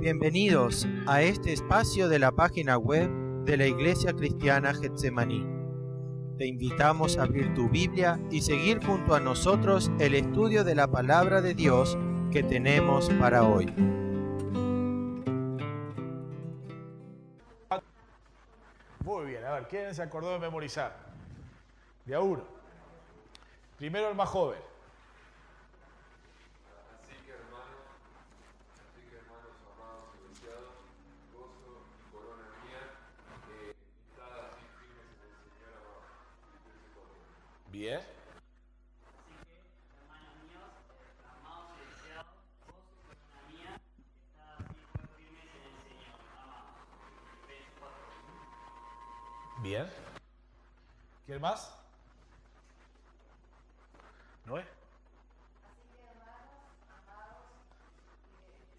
Bienvenidos a este espacio de la página web de la Iglesia Cristiana Getsemaní. Te invitamos a abrir tu Biblia y seguir junto a nosotros el estudio de la Palabra de Dios que tenemos para hoy. Muy bien, a ver, ¿quién se acordó de memorizar? De a uno. Primero el más joven. Así que hermanos amados y deseados, gozo y corona mía, estad así firmes en el Señor amado. Bien. Así que, hermanos míos, amados y deseados, gozo y corona mía, estad así firmes en el Señor amado. Filipenses 4:1. Bien. ¿Quién más? ¿Noé? Así que hermanos, amados,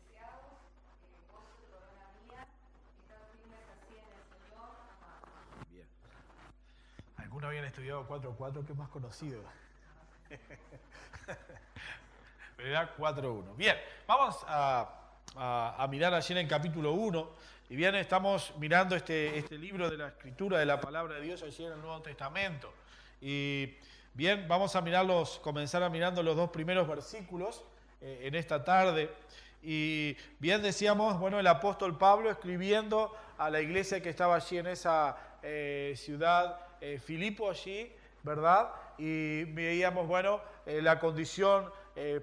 deseados, gozo y corona mía, estad firmes así en el Señor, amado. Bien. Algunos habían estudiado 4.4, que es más conocido. Pero era 4.1. Bien, vamos a mirar allí en el capítulo 1. Y bien, estamos mirando este libro de la Escritura, de la Palabra de Dios, allí en el Nuevo Testamento. Y bien, vamos a comenzar mirando los dos primeros versículos en esta tarde. Y bien decíamos, bueno, el apóstol Pablo escribiendo a la iglesia que estaba allí en esa ciudad, Filipo allí, ¿verdad? Y veíamos, bueno, la condición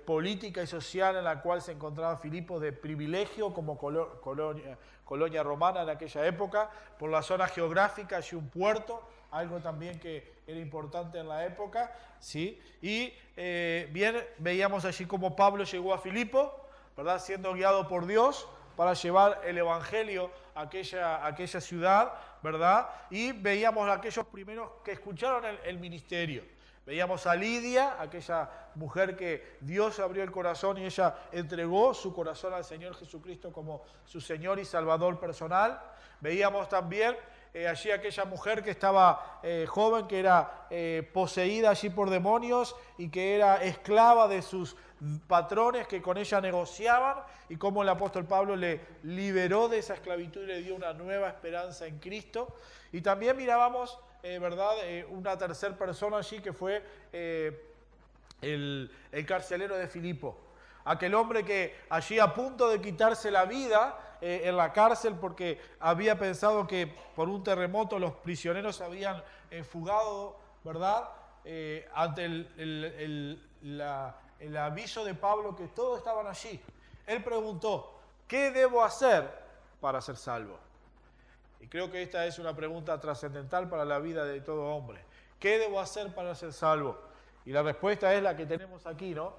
política y social en la cual se encontraba Filipo, de privilegio como colonia romana en aquella época, por la zona geográfica, allí un puerto, algo también que era importante en la época, ¿sí? Y bien, veíamos allí cómo Pablo llegó a Filipo, ¿verdad? Siendo guiado por Dios para llevar el evangelio a aquella ciudad, ¿verdad? Y veíamos a aquellos primeros que escucharon el ministerio. Veíamos a Lidia, aquella mujer que Dios abrió el corazón y ella entregó su corazón al Señor Jesucristo como su Señor y Salvador personal. Veíamos también allí aquella mujer que estaba joven, que era poseída allí por demonios y que era esclava de sus patrones que con ella negociaban, y cómo el apóstol Pablo le liberó de esa esclavitud y le dio una nueva esperanza en Cristo. Y también mirábamos, ¿verdad?, una tercera persona allí que fue el carcelero de Filipo. Aquel hombre que allí, a punto de quitarse la vida en la cárcel porque había pensado que por un terremoto los prisioneros habían fugado, ¿verdad?, ante el aviso de Pablo que todos estaban allí. Él preguntó: ¿qué debo hacer para ser salvo? Y creo que esta es una pregunta trascendental para la vida de todo hombre. ¿Qué debo hacer para ser salvo? Y la respuesta es la que tenemos aquí, ¿no?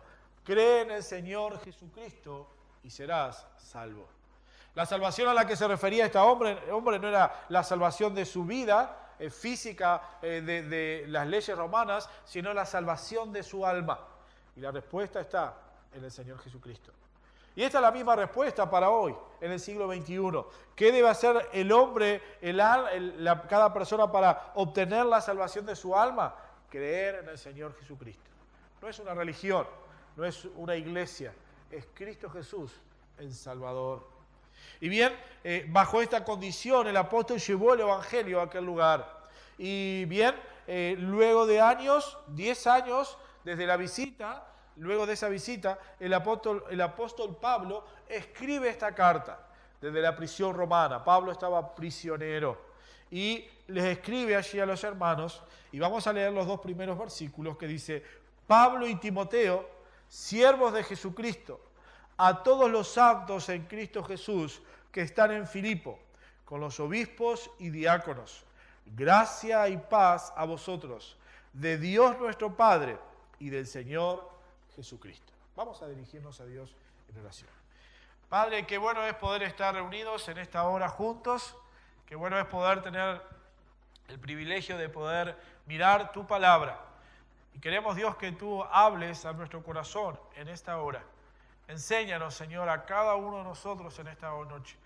Cree en el Señor Jesucristo y serás salvo. La salvación a la que se refería este hombre no era la salvación de su vida física, de las leyes romanas, sino la salvación de su alma. Y la respuesta está en el Señor Jesucristo. Y esta es la misma respuesta para hoy, en el siglo XXI. ¿Qué debe hacer el hombre, cada persona, para obtener la salvación de su alma? Creer en el Señor Jesucristo. No es una religión, no es una iglesia, es Cristo Jesús, el Salvador. Y bien, bajo esta condición el apóstol llevó el evangelio a aquel lugar. Y bien, luego de 10 años desde la visita, luego de esa visita, el apóstol Pablo escribe esta carta desde la prisión romana. Pablo estaba prisionero y les escribe allí a los hermanos, y vamos a leer los dos primeros versículos que dice: Pablo y Timoteo, siervos de Jesucristo, a todos los santos en Cristo Jesús que están en Filipo, con los obispos y diáconos. Gracia y paz a vosotros, de Dios nuestro Padre y del Señor Jesucristo. Vamos a dirigirnos a Dios en oración. Padre, qué bueno es poder estar reunidos en esta hora juntos. Qué bueno es poder tener el privilegio de poder mirar tu palabra. Y queremos, Dios, que tú hables a nuestro corazón en esta hora. Enséñanos, Señor, a cada uno de nosotros en esta noche.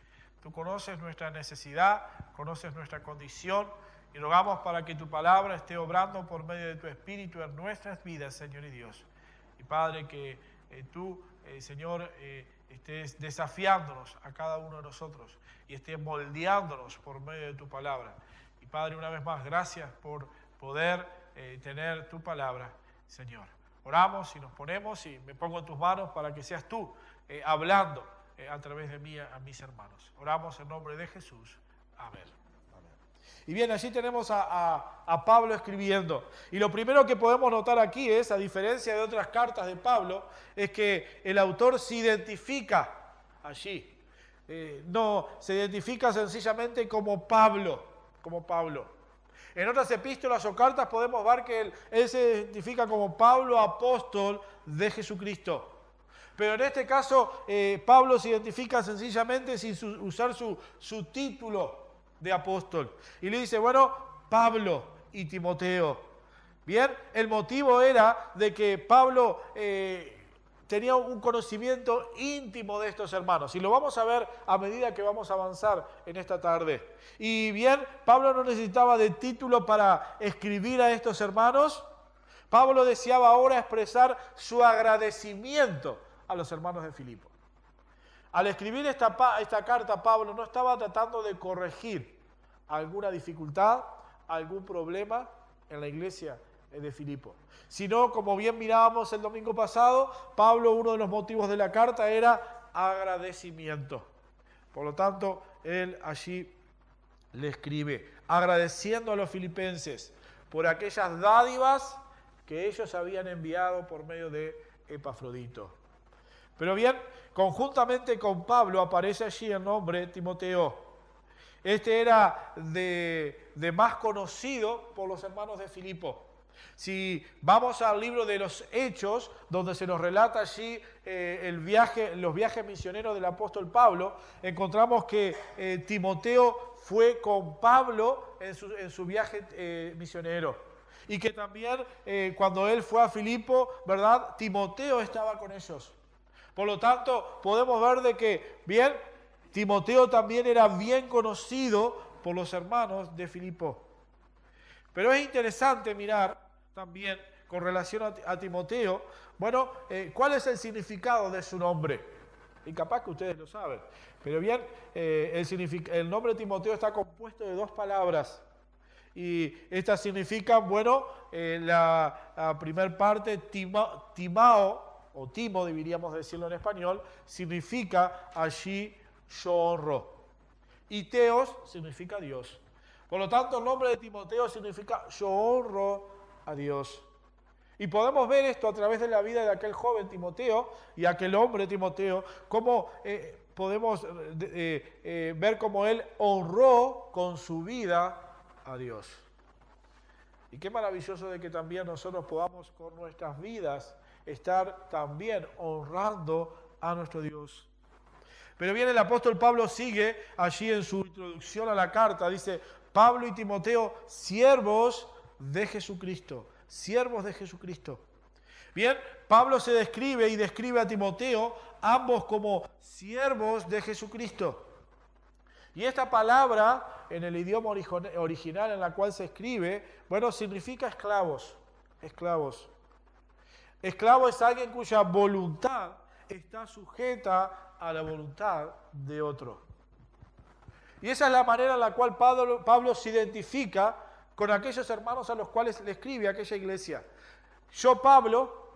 Tú conoces nuestra necesidad, conoces nuestra condición, y rogamos para que tu palabra esté obrando por medio de tu Espíritu en nuestras vidas, Señor y Dios. Y Padre, que tú, Señor, estés desafiándonos a cada uno de nosotros y estés moldeándonos por medio de tu palabra. Y Padre, una vez más, gracias por poder tener tu palabra, Señor. Oramos y nos ponemos y me pongo en tus manos para que seas tú hablando a través de mí a mis hermanos. Oramos en nombre de Jesús. Amén. Y bien, allí tenemos a Pablo escribiendo. Y lo primero que podemos notar aquí es, a diferencia de otras cartas de Pablo, es que el autor se identifica allí. No se identifica sencillamente como Pablo. En otras epístolas o cartas podemos ver que él se identifica como Pablo, apóstol de Jesucristo. Pero en este caso, Pablo se identifica sencillamente sin usar su título de apóstol. Y le dice, bueno, Pablo y Timoteo. Bien, el motivo era de que Pablo tenía un conocimiento íntimo de estos hermanos. Y lo vamos a ver a medida que vamos a avanzar en esta tarde. Y bien, Pablo no necesitaba de título para escribir a estos hermanos. Pablo deseaba ahora expresar su agradecimiento a los hermanos de Filipo. Al escribir esta carta, Pablo no estaba tratando de corregir alguna dificultad, algún problema en la iglesia de Filipo, sino, como bien mirábamos el domingo pasado, Pablo, uno de los motivos de la carta era agradecimiento. Por lo tanto, él allí le escribe, agradeciendo a los filipenses por aquellas dádivas que ellos habían enviado por medio de Epafrodito. Pero bien, conjuntamente con Pablo aparece allí el nombre Timoteo. Este era de más conocido por los hermanos de Filipo. Si vamos al libro de los Hechos, donde se nos relata allí los viajes misioneros del apóstol Pablo, encontramos que Timoteo fue con Pablo en su viaje misionero. Y que también cuando él fue a Filipo, ¿verdad? Timoteo estaba con ellos. Por lo tanto, podemos ver de que, bien, Timoteo también era bien conocido por los hermanos de Filipo. Pero es interesante mirar también con relación a Timoteo, bueno, ¿cuál es el significado de su nombre? Y capaz que ustedes lo saben. Pero bien, el nombre de Timoteo está compuesto de dos palabras. Y estas significan, bueno, la primera parte, timao, o timo, deberíamos decirlo en español, significa allí yo honro. Y teos significa Dios. Por lo tanto, el nombre de Timoteo significa yo honro a Dios. Y podemos ver esto a través de la vida de aquel joven Timoteo y aquel hombre Timoteo, cómo podemos ver cómo él honró con su vida a Dios. Y qué maravilloso de que también nosotros podamos con nuestras vidas estar también honrando a nuestro Dios. Pero bien, el apóstol Pablo sigue allí en su introducción a la carta, dice, Pablo y Timoteo, siervos de Jesucristo, siervos de Jesucristo. Bien, Pablo se describe y describe a Timoteo, ambos como siervos de Jesucristo. Y esta palabra, en el idioma original en la cual se escribe, bueno, significa esclavos, esclavos. Esclavo es alguien cuya voluntad está sujeta a la voluntad de otro. Y esa es la manera en la cual Pablo se identifica con aquellos hermanos a los cuales le escribe a aquella iglesia. Yo, Pablo,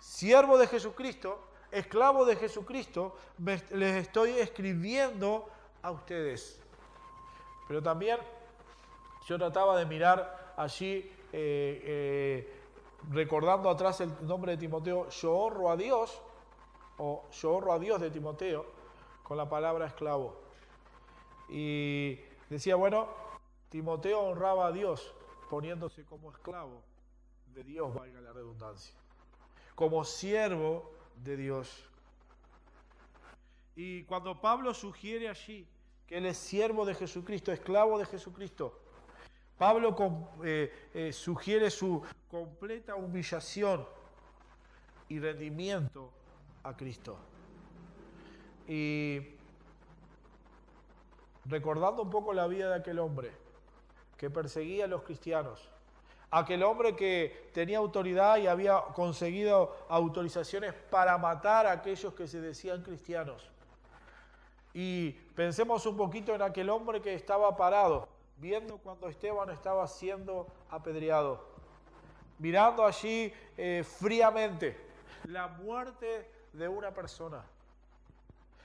siervo de Jesucristo, esclavo de Jesucristo, les estoy escribiendo a ustedes. Pero también yo trataba de mirar allí, recordando atrás el nombre de Timoteo, yo honro a Dios, o yo honro a Dios de Timoteo, con la palabra esclavo. Y decía, bueno, Timoteo honraba a Dios poniéndose como esclavo de Dios, valga la redundancia, como siervo de Dios. Y cuando Pablo sugiere allí que él es siervo de Jesucristo, esclavo de Jesucristo, Pablo sugiere su completa humillación y rendimiento a Cristo. Y recordando un poco la vida de aquel hombre que perseguía a los cristianos, aquel hombre que tenía autoridad y había conseguido autorizaciones para matar a aquellos que se decían cristianos. Y pensemos un poquito en aquel hombre que estaba parado, viendo cuando Esteban estaba siendo apedreado, mirando allí fríamente la muerte de una persona,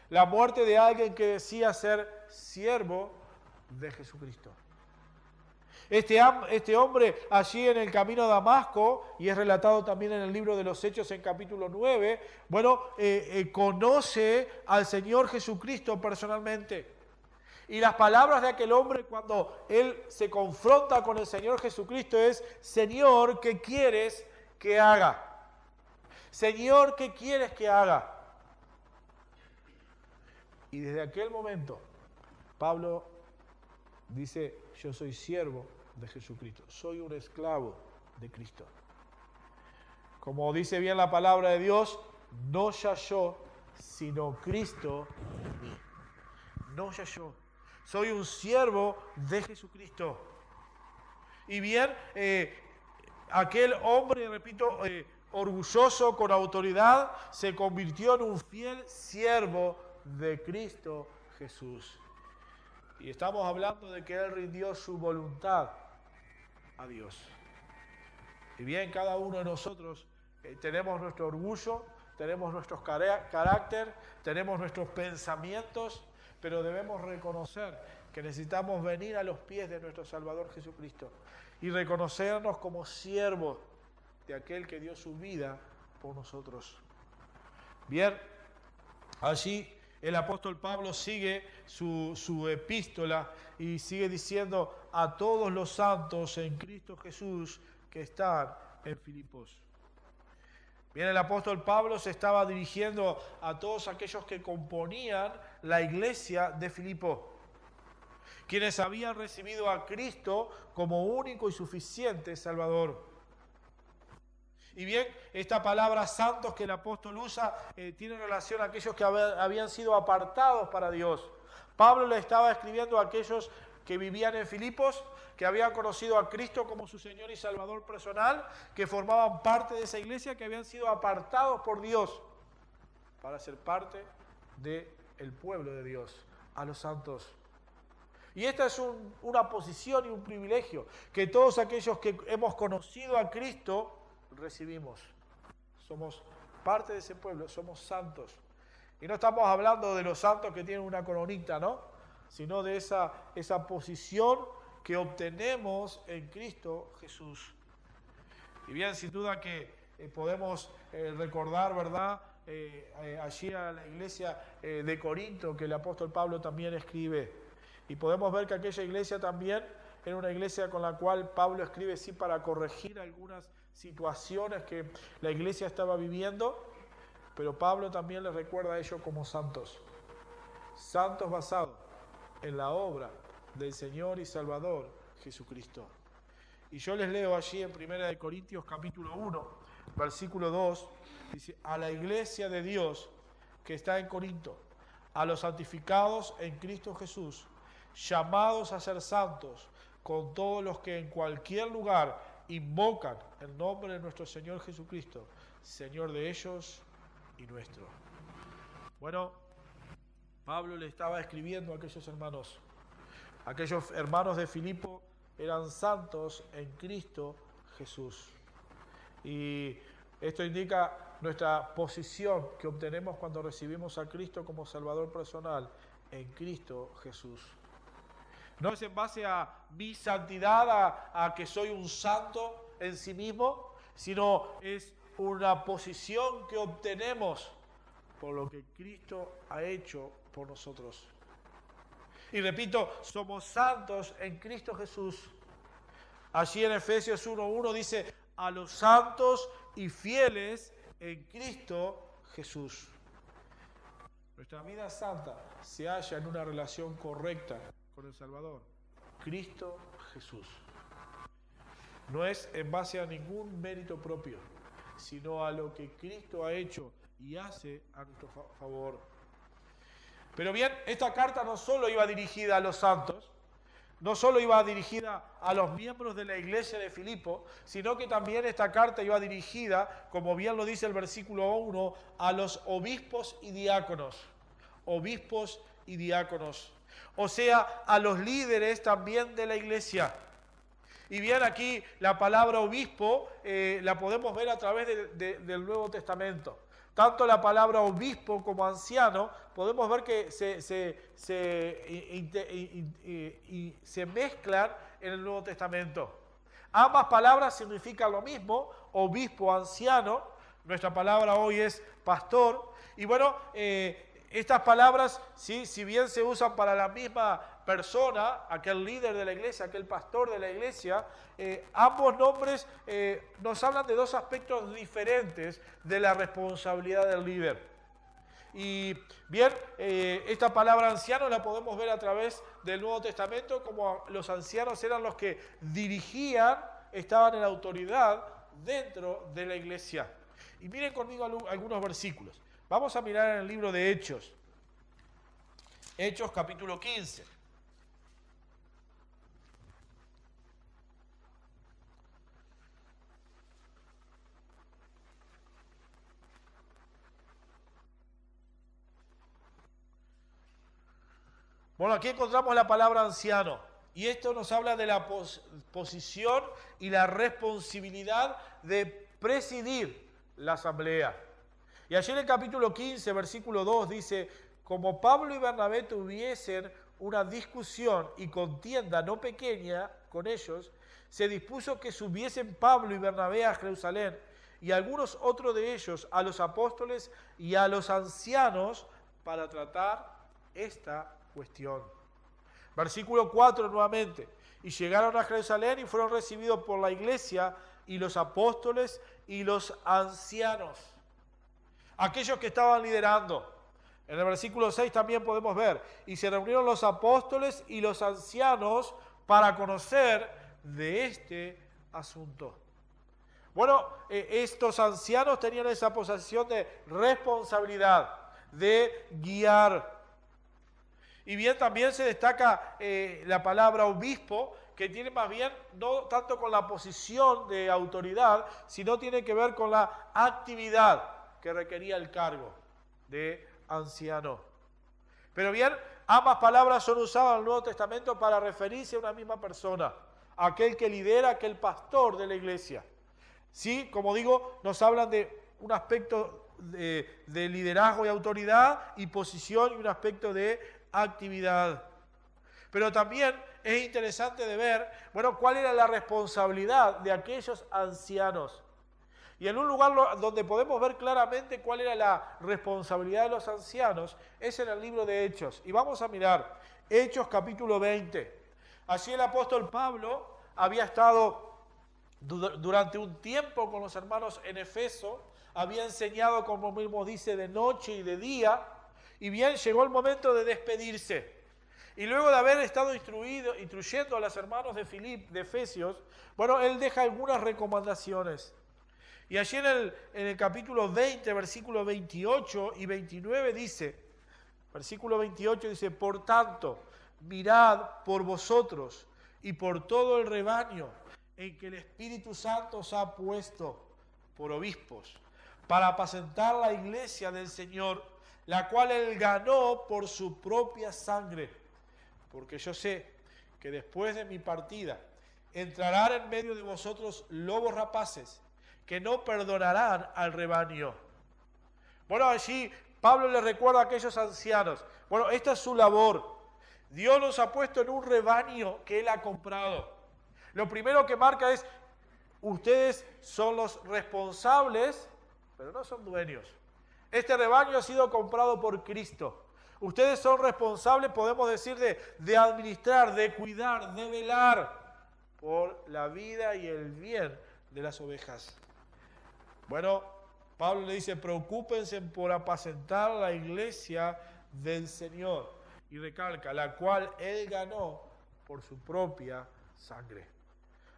la muerte de alguien que decía ser siervo de Jesucristo. Este hombre allí en el camino a Damasco, y es relatado también en el libro de los Hechos en capítulo 9, conoce al Señor Jesucristo personalmente. Y las palabras de aquel hombre cuando él se confronta con el Señor Jesucristo es: Señor, ¿qué quieres que haga? Señor, ¿qué quieres que haga? Y desde aquel momento, Pablo dice: yo soy siervo de Jesucristo, soy un esclavo de Cristo. Como dice bien la palabra de Dios, no ya yo, sino Cristo en mí. No ya yo, soy un siervo de Jesucristo. Y bien, aquel hombre, repito, orgulloso, con autoridad, se convirtió en un fiel siervo de Cristo Jesús. Y estamos hablando de que él rindió su voluntad a Dios. Y bien, cada uno de nosotros tenemos nuestro orgullo, tenemos nuestro carácter, tenemos nuestros pensamientos, pero debemos reconocer que necesitamos venir a los pies de nuestro Salvador Jesucristo y reconocernos como siervos de aquel que dio su vida por nosotros. Bien, allí el apóstol Pablo sigue su epístola y sigue diciendo: a todos los santos en Cristo Jesús que están en Filipos. Bien, el apóstol Pablo se estaba dirigiendo a todos aquellos que componían la iglesia de Filipo, quienes habían recibido a Cristo como único y suficiente Salvador. Y bien, esta palabra santos que el apóstol usa tiene relación a aquellos que habían sido apartados para Dios. Pablo le estaba escribiendo a aquellos que vivían en Filipos, que habían conocido a Cristo como su Señor y Salvador personal, que formaban parte de esa iglesia, que habían sido apartados por Dios para ser parte del pueblo de Dios, a los santos. Y esta es una posición y un privilegio que todos aquellos que hemos conocido a Cristo recibimos. Somos parte de ese pueblo, somos santos. Y no estamos hablando de los santos que tienen una coronita, ¿no? Sino de esa posición que obtenemos en Cristo Jesús. Y bien, sin duda que podemos recordar, ¿verdad? Allí a la iglesia de Corinto, que el apóstol Pablo también escribe. Y podemos ver que aquella iglesia también era una iglesia con la cual Pablo escribe, sí, para corregir algunas situaciones que la iglesia estaba viviendo, pero Pablo también les recuerda a ellos como santos. Santos basados en la obra del Señor y Salvador Jesucristo. Y yo les leo allí en 1 Corintios capítulo 1, versículo 2, dice: a la iglesia de Dios que está en Corinto, a los santificados en Cristo Jesús, llamados a ser santos, con todos los que en cualquier lugar invocan el nombre de nuestro Señor Jesucristo, Señor de ellos y nuestro. Bueno, Pablo le estaba escribiendo a aquellos hermanos. Aquellos hermanos de Filipo eran santos en Cristo Jesús. Y esto indica nuestra posición que obtenemos cuando recibimos a Cristo como Salvador personal en Cristo Jesús. No es en base a mi santidad, a que soy un santo en sí mismo, sino es una posición que obtenemos por lo que Cristo ha hecho por nosotros. Y repito, somos santos en Cristo Jesús. Allí en Efesios 1:1 dice: a los santos y fieles en Cristo Jesús. Nuestra vida santa se halla en una relación correcta con el Salvador, Cristo Jesús. No es en base a ningún mérito propio, sino a lo que Cristo ha hecho y hace a nuestro favor. Pero bien, esta carta no solo iba dirigida a los santos, no solo iba dirigida a los miembros de la iglesia de Filipo, sino que también esta carta iba dirigida, como bien lo dice el versículo 1, a los obispos y diáconos. Obispos y diáconos. O sea, a los líderes también de la iglesia. Y bien, aquí la palabra obispo la podemos ver a través del Nuevo Testamento. Tanto la palabra obispo como anciano, podemos ver que se mezclan en el Nuevo Testamento. Ambas palabras significan lo mismo, obispo, anciano. Nuestra palabra hoy es pastor. Y bueno, estas palabras, ¿sí?, si bien se usan para la misma persona, aquel líder de la iglesia, aquel pastor de la iglesia, ambos nombres nos hablan de dos aspectos diferentes de la responsabilidad del líder. Y bien, esta palabra anciano la podemos ver a través del Nuevo Testamento, como los ancianos eran los que dirigían, estaban en autoridad dentro de la iglesia. Y miren conmigo algunos versículos. Vamos a mirar en el libro de Hechos. Hechos capítulo 15. Bueno, aquí encontramos la palabra anciano. Y esto nos habla de la posición y la responsabilidad de presidir la asamblea. Y allí en el capítulo 15, versículo 2, dice: como Pablo y Bernabé tuviesen una discusión y contienda no pequeña con ellos, se dispuso que subiesen Pablo y Bernabé a Jerusalén, y algunos otros de ellos a los apóstoles y a los ancianos para tratar esta cuestión. Versículo 4 nuevamente: y llegaron a Jerusalén y fueron recibidos por la iglesia y los apóstoles y los ancianos, aquellos que estaban liderando. En el versículo 6 también podemos ver: y se reunieron los apóstoles y los ancianos para conocer de este asunto. Bueno, estos ancianos tenían esa posición de responsabilidad, de guiar. Y bien, también se destaca la palabra obispo, que tiene más bien no tanto con la posición de autoridad, sino tiene que ver con la actividad que requería el cargo de anciano. Pero bien, ambas palabras son usadas en el Nuevo Testamento para referirse a una misma persona, aquel que lidera, aquel pastor de la iglesia. Sí, como digo, nos hablan de un aspecto de liderazgo y autoridad y posición, y un aspecto de actividad. Pero también es interesante de ver, bueno, cuál era la responsabilidad de aquellos ancianos. Y en un lugar donde podemos ver claramente cuál era la responsabilidad de los ancianos es en el libro de Hechos. Y vamos a mirar Hechos capítulo 20. Allí el apóstol Pablo había estado durante un tiempo con los hermanos en Efeso, había enseñado, como mismo dice, de noche y de día, y bien, llegó el momento de despedirse. Y luego de haber estado instruyendo a los hermanos de Efesios, bueno, él deja algunas recomendaciones. Y allí en el capítulo 20, versículos 28 y 29 dice, versículo 28 dice: por tanto, mirad por vosotros y por todo el rebaño en que el Espíritu Santo os ha puesto por obispos, para apacentar la iglesia del Señor, la cual él ganó por su propia sangre. Porque yo sé que después de mi partida entrarán en medio de vosotros lobos rapaces, que no perdonarán al rebaño. Bueno, allí Pablo le recuerda a aquellos ancianos, bueno, esta es su labor. Dios los ha puesto en un rebaño que él ha comprado. Lo primero que marca es: ustedes son los responsables, pero no son dueños. Este rebaño ha sido comprado por Cristo. Ustedes son responsables, podemos decir, de administrar, de cuidar, de velar por la vida y el bien de las ovejas. Bueno, Pablo le dice: preocúpense por apacentar la iglesia del Señor. Y recalca: la cual él ganó por su propia sangre.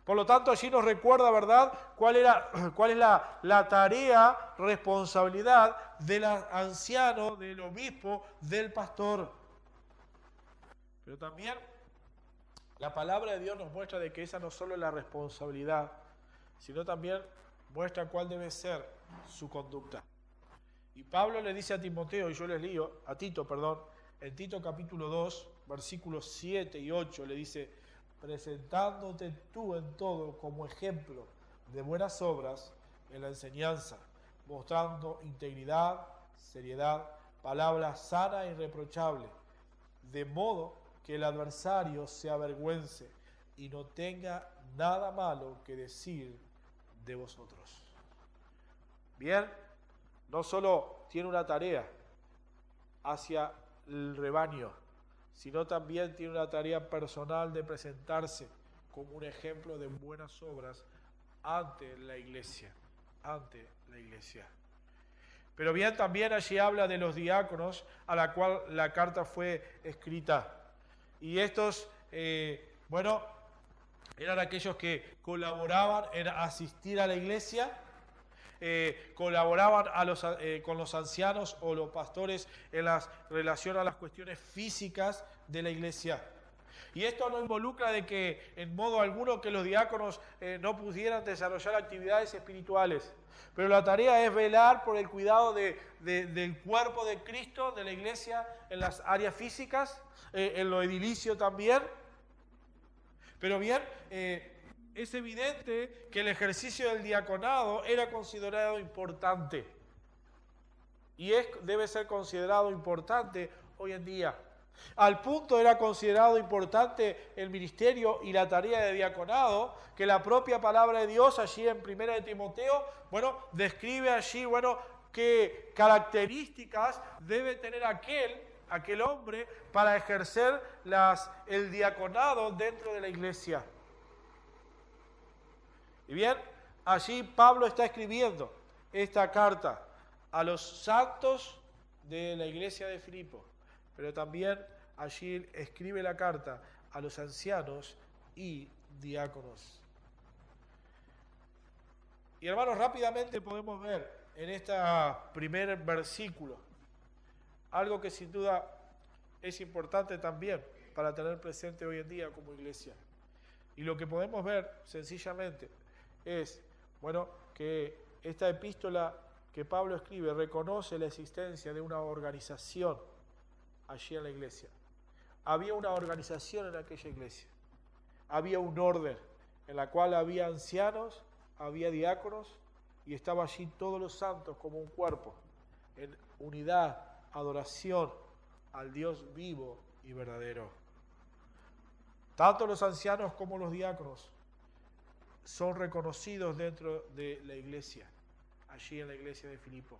Por lo tanto, allí nos recuerda, ¿verdad?, cuál es la tarea, responsabilidad del anciano, del obispo, del pastor. Pero también La palabra de Dios nos muestra de que esa no solo es la responsabilidad, sino también muestra cuál debe ser su conducta. Y Pablo le dice a Timoteo, y yo les leo, a Tito, perdón, en Tito capítulo 2, versículos 7 y 8, le dice, presentándote tú en todo como ejemplo de buenas obras en la enseñanza, mostrando integridad, seriedad, palabra sana e irreprochable, de modo que el adversario se avergüence y no tenga nada malo que decir de vosotros. Bien, no solo tiene una tarea hacia el rebaño, sino también tiene una tarea personal de presentarse como un ejemplo de buenas obras ante la iglesia, Pero bien, también allí habla de los diáconos a la cual la carta fue escrita. Y estos, eran aquellos que colaboraban en asistir a la iglesia, colaboraban con los ancianos o los pastores en relación a las cuestiones físicas de la iglesia. Y esto no involucra de que en modo alguno que los diáconos no pudieran desarrollar actividades espirituales. Pero la tarea es velar por el cuidado del cuerpo de Cristo, de la iglesia, en las áreas físicas, en lo edilicio también. Pero bien, es evidente que el ejercicio del diaconado era considerado importante. Y debe ser considerado importante hoy en día. Al punto era considerado importante el ministerio y la tarea de diaconado, que la propia palabra de Dios allí en 1 de Timoteo, describe allí, qué características debe tener aquel hombre para ejercer el diaconado dentro de la iglesia. Y bien, allí Pablo está escribiendo esta carta a los santos de la iglesia de Filipo. Pero también allí escribe la carta a los ancianos y diáconos. Y hermanos, rápidamente podemos ver en este primer versículo algo que sin duda es importante también para tener presente hoy en día como iglesia. Y lo que podemos ver sencillamente es, que esta epístola que Pablo escribe reconoce la existencia de una organización allí en la iglesia. Había una organización en aquella iglesia. Había un orden en la cual había ancianos, había diáconos y estaba allí todos los santos como un cuerpo, en unidad, adoración al Dios vivo y verdadero. Tanto los ancianos como los diáconos son reconocidos dentro de la iglesia, allí en la iglesia de Filipo.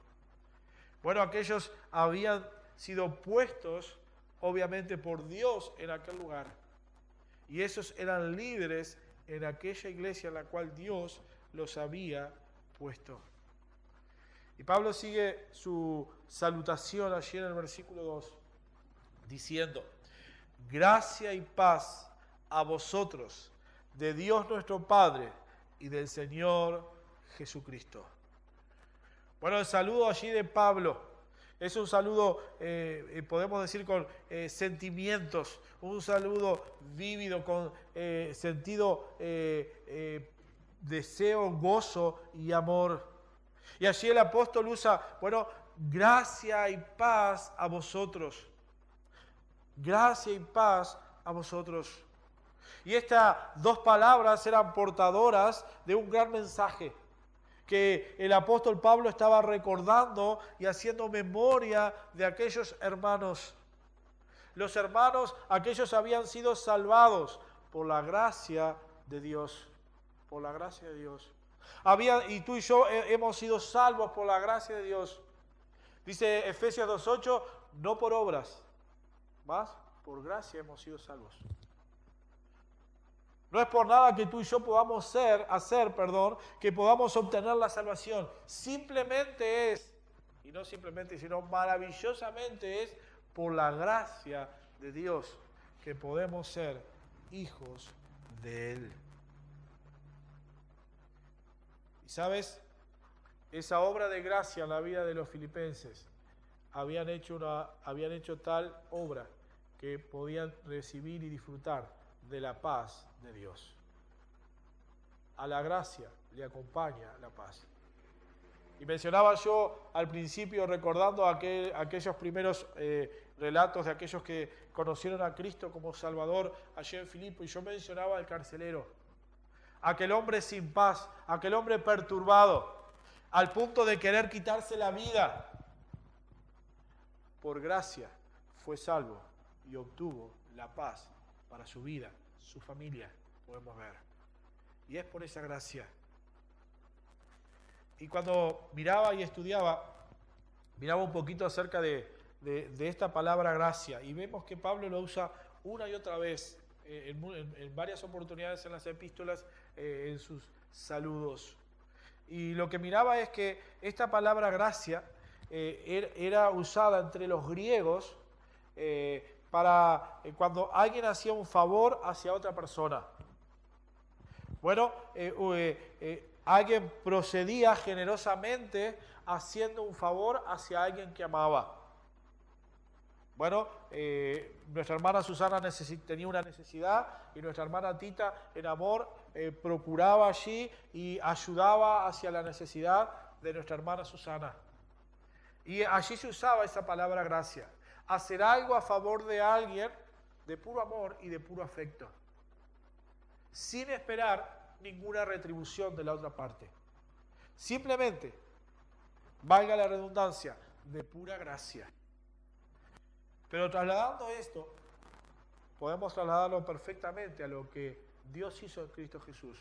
Aquellos habían sido puestos obviamente por Dios en aquel lugar. Y esos eran líderes en aquella iglesia en la cual Dios los había puesto. Y Pablo sigue su salutación allí en el versículo 2, diciendo, gracia y paz a vosotros, de Dios nuestro Padre y del Señor Jesucristo. El saludo allí de Pablo es un saludo, podemos decir, con sentimientos, un saludo vívido, con sentido, deseo, gozo y amor. Y allí el apóstol usa, gracia y paz a vosotros. Gracia y paz a vosotros. Y estas dos palabras eran portadoras de un gran mensaje que el apóstol Pablo estaba recordando y haciendo memoria de aquellos hermanos. Los hermanos, aquellos habían sido salvados por la gracia de Dios. Por la gracia de Dios. Y tú y yo hemos sido salvos por la gracia de Dios. Dice Efesios 2:8, no por obras, más por gracia hemos sido salvos. No es por nada que tú y yo podamos hacer, que podamos obtener la salvación. Simplemente es, y no simplemente, sino maravillosamente es por la gracia de Dios que podemos ser hijos de Él. Y sabes, esa obra de gracia en la vida de los filipenses habían hecho tal obra que podían recibir y disfrutar de la paz de Dios. A la gracia le acompaña la paz. Y mencionaba yo al principio, recordando aquellos primeros relatos de aquellos que conocieron a Cristo como Salvador allí en Filipo, y yo mencionaba al carcelero, aquel hombre sin paz, aquel hombre perturbado, al punto de querer quitarse la vida. Por gracia fue salvo y obtuvo la paz para su vida, su familia, podemos ver. Y es por esa gracia. Y cuando miraba y estudiaba, miraba un poquito acerca de esta palabra gracia, y vemos que Pablo lo usa una y otra vez en varias oportunidades en las epístolas, en sus saludos. Y lo que miraba es que esta palabra gracia era usada entre los griegos para cuando alguien hacía un favor hacia otra persona. Bueno, alguien procedía generosamente haciendo un favor hacia alguien que amaba. Bueno, nuestra hermana Susana tenía una necesidad, y nuestra hermana Tita, en amor, procuraba allí y ayudaba hacia la necesidad de nuestra hermana Susana. Y allí se usaba esa palabra gracia. Hacer algo a favor de alguien de puro amor y de puro afecto, sin esperar ninguna retribución de la otra parte. Simplemente, valga la redundancia, de pura gracia. Pero trasladando esto, podemos trasladarlo perfectamente a lo que Dios hizo en Cristo Jesús.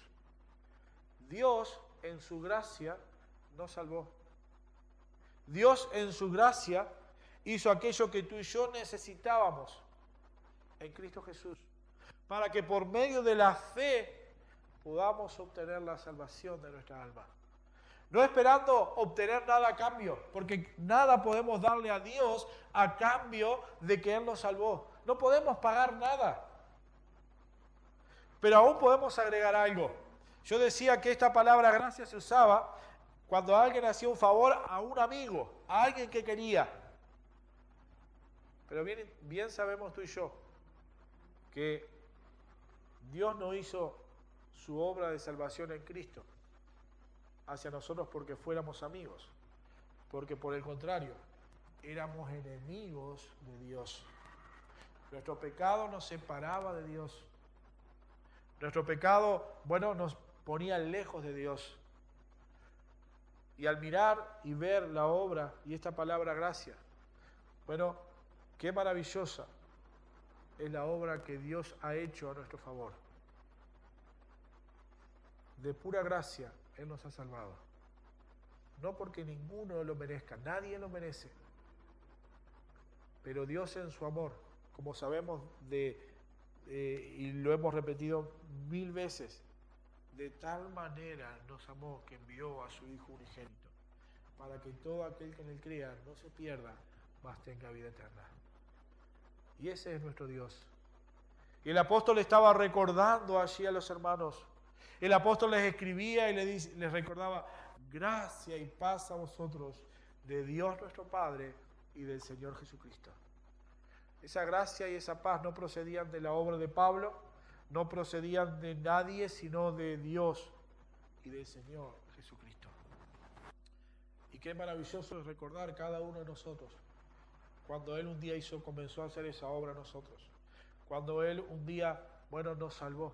Dios en su gracia nos salvó. Dios en su gracia hizo aquello que tú y yo necesitábamos en Cristo Jesús, para que por medio de la fe podamos obtener la salvación de nuestra alma. No esperando obtener nada a cambio, porque nada podemos darle a Dios a cambio de que Él nos salvó. No podemos pagar nada. Pero aún podemos agregar algo. Yo decía que esta palabra gracia se usaba cuando alguien hacía un favor a un amigo, a alguien que quería. Pero bien sabemos tú y yo que Dios no hizo su obra de salvación en Cristo hacia nosotros porque fuéramos amigos, porque por el contrario, éramos enemigos de Dios. Nuestro pecado nos separaba de Dios. Nuestro pecado, nos ponía lejos de Dios. Y al mirar y ver la obra y esta palabra gracia, qué maravillosa es la obra que Dios ha hecho a nuestro favor. De pura gracia Él nos ha salvado. No porque ninguno lo merezca, nadie lo merece. Pero Dios en su amor, como sabemos y lo hemos repetido 1000 veces, de tal manera nos amó que envió a su Hijo unigénito, para que todo aquel que en Él crea no se pierda, mas tenga vida eterna. Y ese es nuestro Dios. Y el apóstol estaba recordando allí a los hermanos. El apóstol les escribía y les recordaba: gracia y paz a vosotros de Dios nuestro Padre y del Señor Jesucristo. Esa gracia y esa paz no procedían de la obra de Pablo, no procedían de nadie, sino de Dios y del Señor Jesucristo. Y qué maravilloso es recordar cada uno de nosotros cuando Él un día comenzó a hacer esa obra a nosotros, cuando Él un día, nos salvó.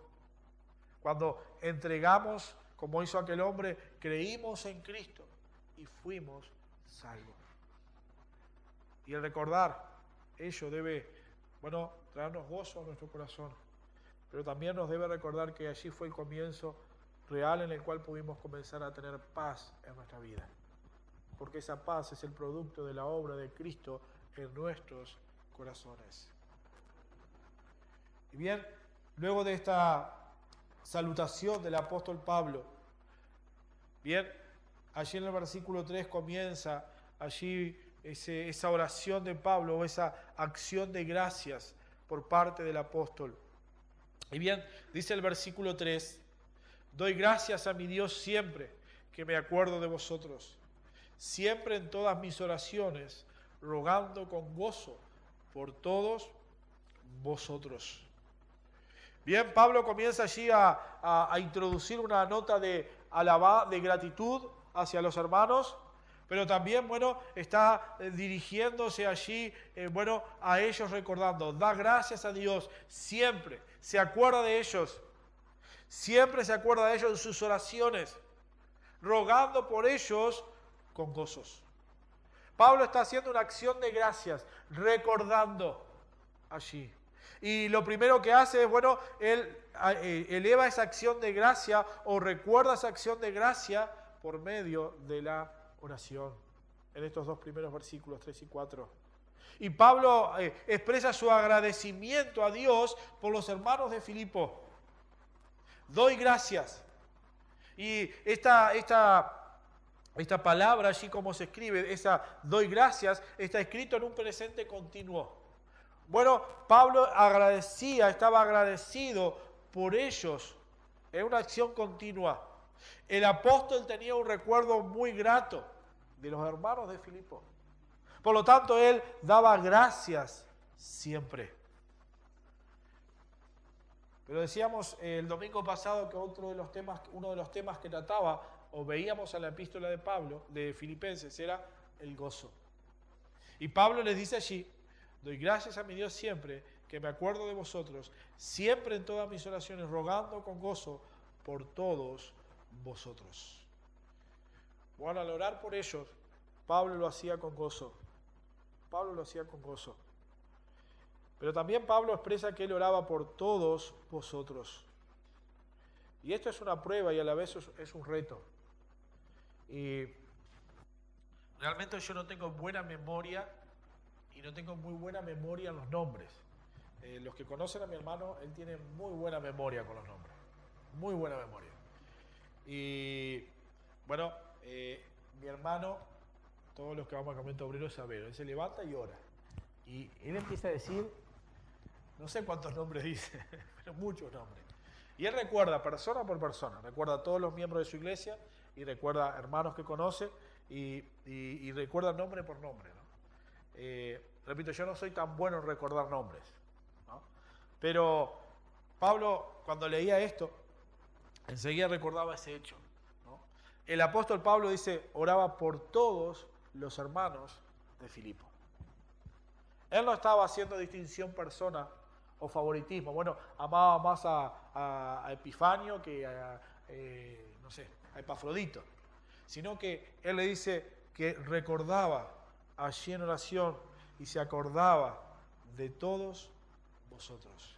Cuando entregamos, como hizo aquel hombre, creímos en Cristo y fuimos salvos. Y el recordar ello debe, traernos gozo a nuestro corazón. Pero también nos debe recordar que allí fue el comienzo real en el cual pudimos comenzar a tener paz en nuestra vida. Porque esa paz es el producto de la obra de Cristo en nuestros corazones. Y bien, luego de esta salutación del apóstol Pablo, allí en el versículo 3 comienza allí esa oración de Pablo, o esa acción de gracias por parte del apóstol. Y bien, dice el versículo 3: doy gracias a mi Dios siempre que me acuerdo de vosotros, siempre en todas mis oraciones, rogando con gozo por todos vosotros. Bien, Pablo comienza allí a introducir una nota de gratitud hacia los hermanos, pero también, bueno, está dirigiéndose allí, a ellos recordando, da gracias a Dios, siempre se acuerda de ellos, siempre se acuerda de ellos en sus oraciones, rogando por ellos con gozos. Pablo está haciendo una acción de gracias, recordando allí. Y lo primero que hace es, él eleva esa acción de gracia o recuerda esa acción de gracia por medio de la oración. En estos dos primeros versículos, 3 y 4. Y Pablo expresa su agradecimiento a Dios por los hermanos de Filipo. Doy gracias. Y esta palabra, allí como se escribe, esa doy gracias, está escrito en un presente continuo. Bueno, Pablo estaba agradecido por ellos en una acción continua. El apóstol tenía un recuerdo muy grato de los hermanos de Filipo. Por lo tanto, él daba gracias siempre. Pero decíamos el domingo pasado que uno de los temas que trataba, o veíamos en la epístola de Pablo, de Filipenses, era el gozo. Y Pablo les dice allí, doy gracias a mi Dios siempre, que me acuerdo de vosotros, siempre en todas mis oraciones, rogando con gozo por todos vosotros. Bueno, al orar por ellos, Pablo lo hacía con gozo. Pablo lo hacía con gozo. Pero también Pablo expresa que él oraba por todos vosotros. Y esto es una prueba y a la vez es un reto. Y realmente yo no tengo buena memoria y no tengo muy buena memoria en los nombres. Los que conocen a mi hermano, él tiene muy buena memoria con los nombres. Muy buena memoria. Y bueno, mi hermano, todos los que vamos al campamento obrero saben, él se levanta y ora. Y él empieza a decir, no sé cuántos nombres dice, pero muchos nombres. Y él recuerda persona por persona, recuerda a todos los miembros de su iglesia y recuerda hermanos que conoce y recuerda nombre por nombre, ¿no? Repito, yo no soy tan bueno en recordar nombres, ¿no? Pero Pablo, cuando leía esto, enseguida recordaba ese hecho, ¿no? El apóstol Pablo dice, oraba por todos los hermanos de Filipo. Él no estaba haciendo distinción persona o favoritismo. Bueno, amaba más a Epifanio que a Epafrodito. Sino que él le dice que recordaba allí en oración y se acordaba de todos vosotros.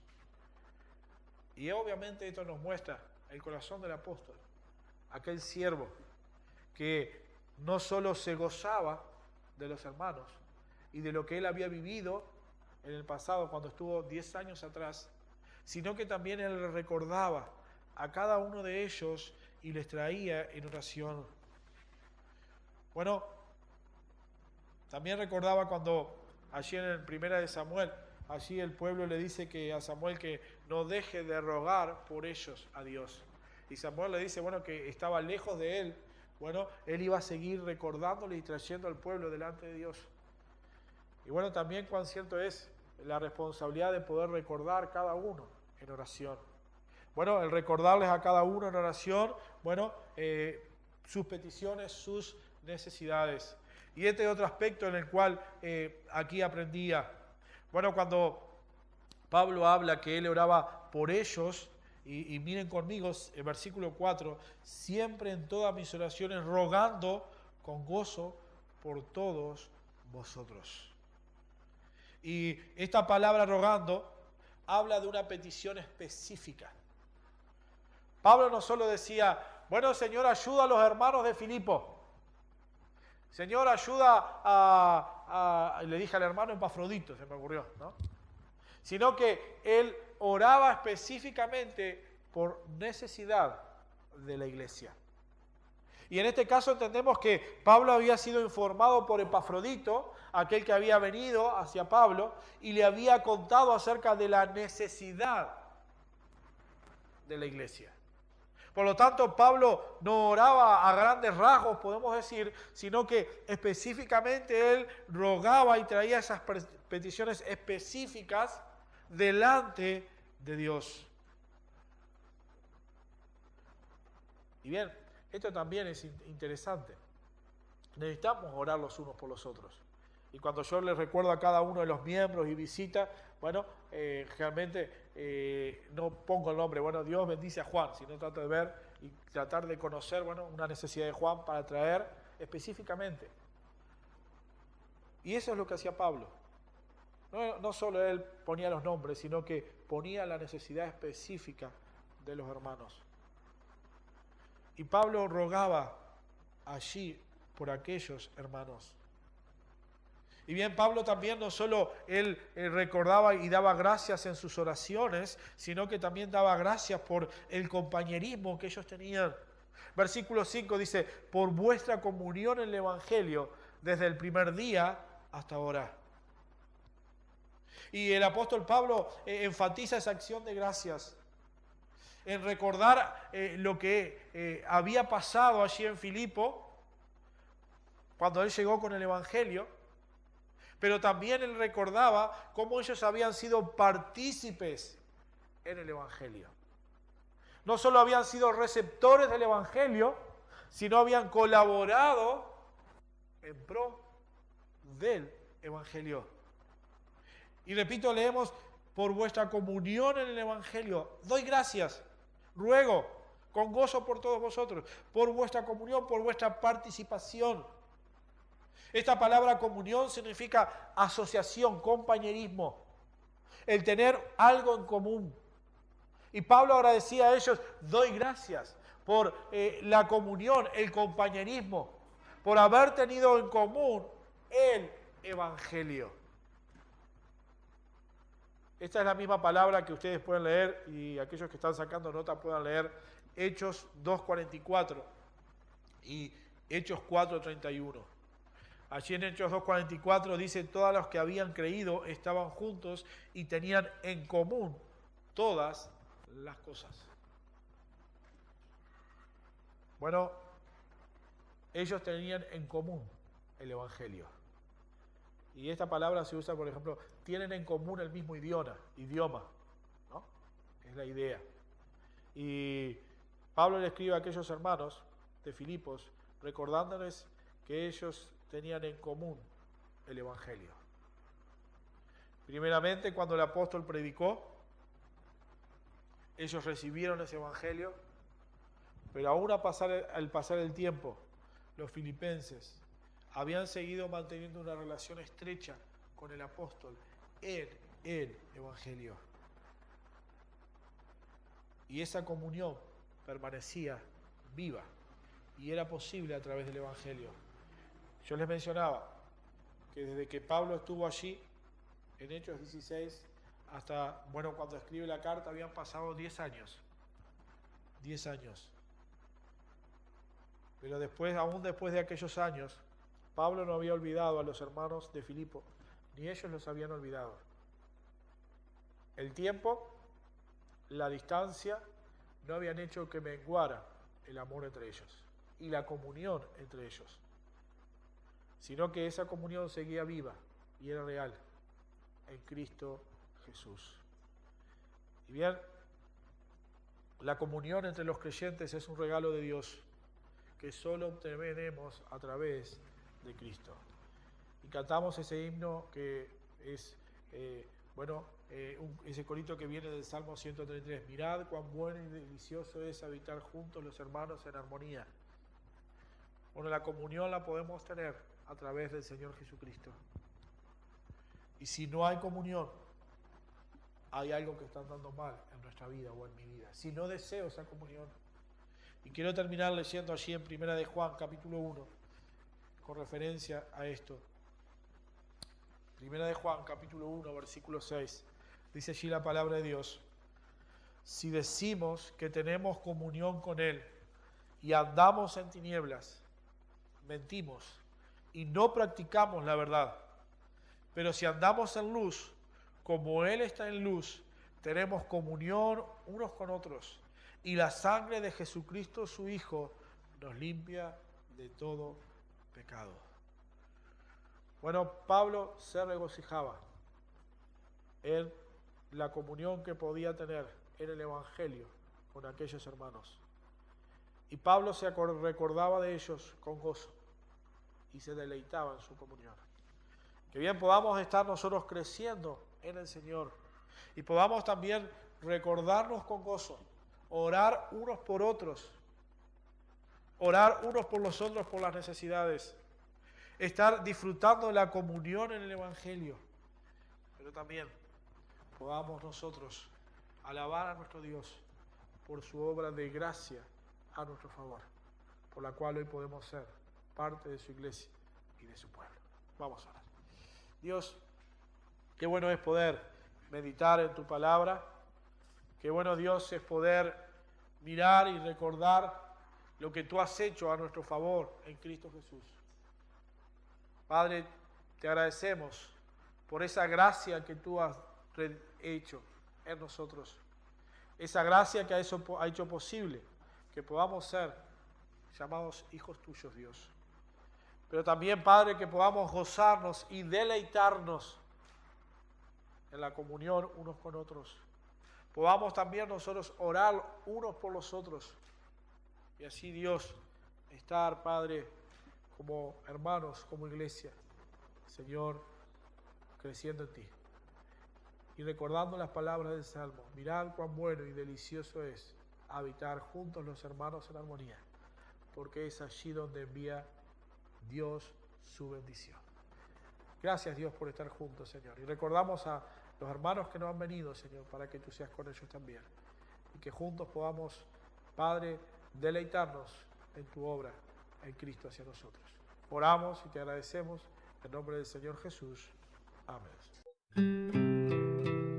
Y obviamente esto nos muestra el corazón del apóstol, aquel siervo que no solo se gozaba de los hermanos y de lo que él había vivido en el pasado cuando estuvo 10 años atrás, sino que también él recordaba a cada uno de ellos y les traía en oración. Bueno, también recordaba cuando allí en el 1 de Samuel, allí el pueblo le dice que a Samuel que no deje de rogar por ellos a Dios. Y Samuel le dice, que estaba lejos de él. Él iba a seguir recordándole y trayendo al pueblo delante de Dios. Y también cuán cierto es la responsabilidad de poder recordar cada uno en oración. El recordarles a cada uno en oración, sus peticiones, sus necesidades. Y este otro aspecto en el cual aquí aprendía. Cuando Pablo habla que él oraba por ellos, y miren conmigo el versículo 4, siempre en todas mis oraciones rogando con gozo por todos vosotros. Y esta palabra rogando habla de una petición específica. Pablo no solo decía, Señor, ayuda a los hermanos de Filipo. Señor, ayuda le dije al hermano Epafrodito, se me ocurrió, ¿no? Sino que él oraba específicamente por necesidad de la iglesia. Y en este caso entendemos que Pablo había sido informado por Epafrodito, aquel que había venido hacia Pablo, y le había contado acerca de la necesidad de la iglesia. Por lo tanto, Pablo no oraba a grandes rasgos, podemos decir, sino que específicamente él rogaba y traía esas peticiones específicas delante de Dios. Y bien, esto también es interesante. Necesitamos orar los unos por los otros. Y cuando yo les recuerdo a cada uno de los miembros y visita, bueno, realmente no pongo el nombre, bueno, Dios bendice a Juan, sino trato de ver y tratar de conocer, bueno, una necesidad de Juan para traer específicamente. Y eso es lo que hacía Pablo. No solo él ponía los nombres, sino que ponía la necesidad específica de los hermanos. Y Pablo rogaba allí por aquellos hermanos. Y bien, Pablo también no solo él recordaba y daba gracias en sus oraciones, sino que también daba gracias por el compañerismo que ellos tenían. Versículo 5 dice, por vuestra comunión en el Evangelio, desde el primer día hasta ahora. Y el apóstol Pablo enfatiza esa acción de gracias, en recordar lo que había pasado allí en Filipo, cuando él llegó con el Evangelio, pero también él recordaba cómo ellos habían sido partícipes en el Evangelio. No solo habían sido receptores del Evangelio, sino habían colaborado en pro del Evangelio. Y repito, leemos, por vuestra comunión en el Evangelio, doy gracias, ruego, con gozo por todos vosotros, por vuestra comunión, por vuestra participación. Esta palabra comunión significa asociación, compañerismo, el tener algo en común. Y Pablo agradecía a ellos, doy gracias por la comunión, el compañerismo, por haber tenido en común el Evangelio. Esta es la misma palabra que ustedes pueden leer y aquellos que están sacando nota puedan leer Hechos 2:44 y Hechos 4:31. Allí en Hechos 2:44 dice, todos los que habían creído estaban juntos y tenían en común todas las cosas. Bueno, ellos tenían en común el Evangelio. Y esta palabra se usa, por ejemplo, tienen en común el mismo idioma, ¿no? Es la idea. Y Pablo le escribe a aquellos hermanos de Filipos, recordándoles que ellos tenían en común el Evangelio. Primeramente, cuando el apóstol predicó, ellos recibieron ese Evangelio, pero aún al pasar el tiempo, los filipenses habían seguido manteniendo una relación estrecha con el apóstol en el Evangelio. Y esa comunión permanecía viva y era posible a través del Evangelio. Yo les mencionaba que desde que Pablo estuvo allí, en Hechos 16, hasta, bueno, cuando escribe la carta habían pasado 10 años. 10 años. Pero después, aún después de aquellos años, Pablo no había olvidado a los hermanos de Filipo, ni ellos los habían olvidado. El tiempo, la distancia, no habían hecho que menguara el amor entre ellos y la comunión entre ellos, sino que esa comunión seguía viva y era real en Cristo Jesús. Y bien, la comunión entre los creyentes es un regalo de Dios que solo obtenemos a través de Cristo. Y cantamos ese himno que es, ese corito que viene del Salmo 133. Mirad cuán bueno y delicioso es habitar juntos los hermanos en armonía. Bueno, la comunión la podemos tener a través del Señor Jesucristo. Y si no hay comunión, hay algo que está andando mal en nuestra vida o en mi vida. Si no deseo esa comunión. Y quiero terminar leyendo allí en 1 de Juan, capítulo 1, con referencia a esto. 1 de Juan, capítulo 1, versículo 6. Dice allí la palabra de Dios. Si decimos que tenemos comunión con Él y andamos en tinieblas, mentimos y no practicamos la verdad. Pero si andamos en luz, como Él está en luz, tenemos comunión unos con otros. Y la sangre de Jesucristo, su Hijo, nos limpia de todo pecado. Bueno, Pablo se regocijaba en la comunión que podía tener en el Evangelio con aquellos hermanos. Y Pablo se recordaba de ellos con gozo y se deleitaba en su comunión. Que bien podamos estar nosotros creciendo en el Señor y podamos también recordarnos con gozo, orar unos por otros, orar unos por los otros por las necesidades, estar disfrutando de la comunión en el Evangelio, pero también podamos nosotros alabar a nuestro Dios por su obra de gracia a nuestro favor, por la cual hoy podemos ser parte de su iglesia y de su pueblo. Vamos a orar. Dios, qué bueno es poder meditar en tu palabra, qué bueno, Dios, es poder mirar y recordar lo que tú has hecho a nuestro favor en Cristo Jesús. Padre, te agradecemos por esa gracia que tú has hecho en nosotros, esa gracia que ha hecho posible que podamos ser llamados hijos tuyos, Dios. Pero también, Padre, que podamos gozarnos y deleitarnos en la comunión unos con otros. Podamos también nosotros orar unos por los otros. Y así, Dios, estar, Padre, como hermanos, como iglesia, Señor, creciendo en ti. Y recordando las palabras del Salmo, mirad cuán bueno y delicioso es habitar juntos los hermanos en armonía, porque es allí donde envía Dios su bendición. Gracias, Dios, por estar juntos, Señor. Y recordamos a los hermanos que no han venido, Señor, para que tú seas con ellos también. Y que juntos podamos, Padre, deleitarnos en tu obra en Cristo hacia nosotros. Oramos y te agradecemos en nombre del Señor Jesús. Amén.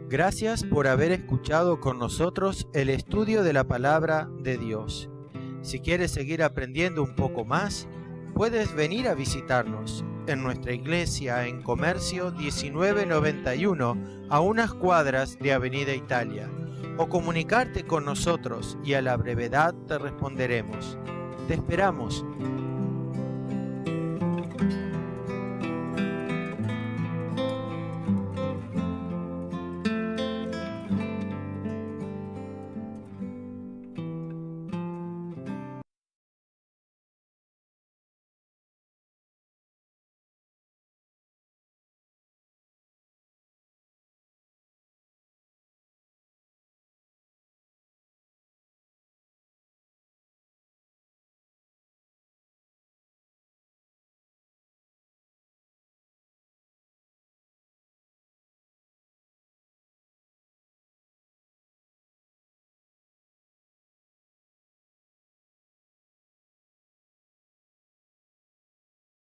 Gracias por haber escuchado con nosotros el estudio de la palabra de Dios. Si quieres seguir aprendiendo un poco más, puedes venir a visitarnos en nuestra iglesia en Comercio 1991, a unas cuadras de Avenida Italia, o comunicarte con nosotros y a la brevedad te responderemos. Te esperamos.